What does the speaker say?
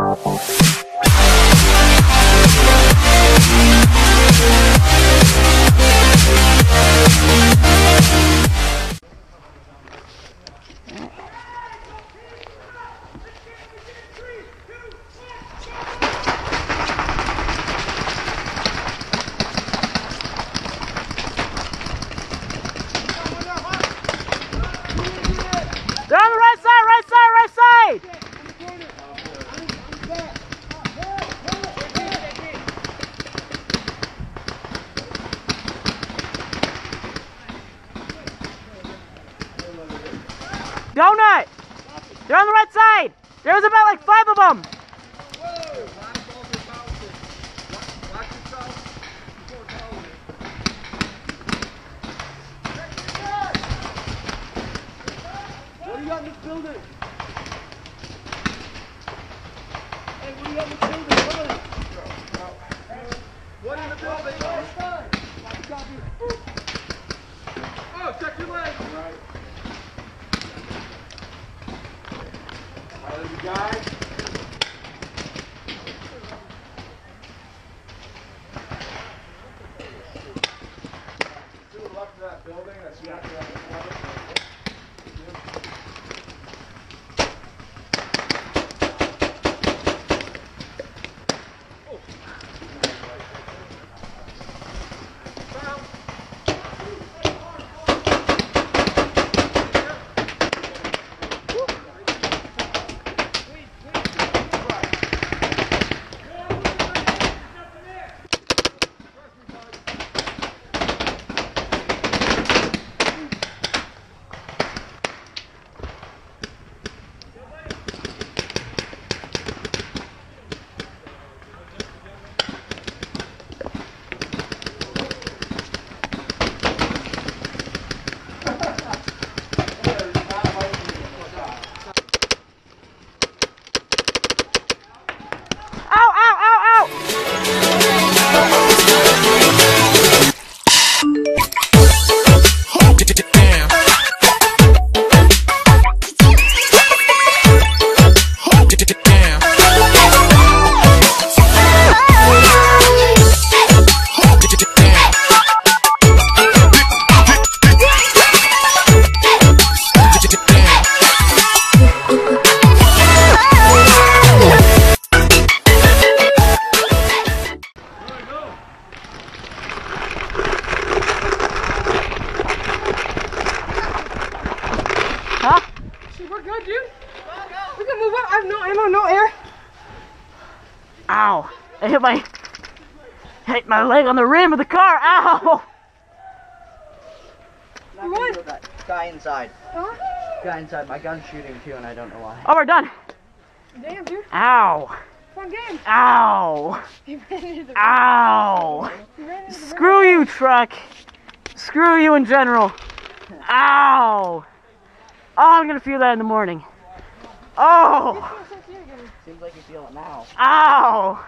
They're on the right side, right side, right side! Donut! They're on the right side! There's about like 5 of them! What do you got in this building? Hey, what do you got in this building? What in the building? Oh, check your legs. Right. Alright, you guys. To the left of that building, that's you after that. Huh? We're good, dude. We can move up. I have no ammo, no air. Ow. I hit my leg on the rim of the car. Ow! What? Guy inside. Huh? Guy inside. My gun's shooting too, and I don't know why. Oh, we're done. Damn, dude. Ow. Fun game. Ow. He ran into the Ow. He ran into the Screw you, truck. Screw you in general. Ow. Oh, I'm gonna feel that in the morning. Oh. Seems like you feel it now. Ow.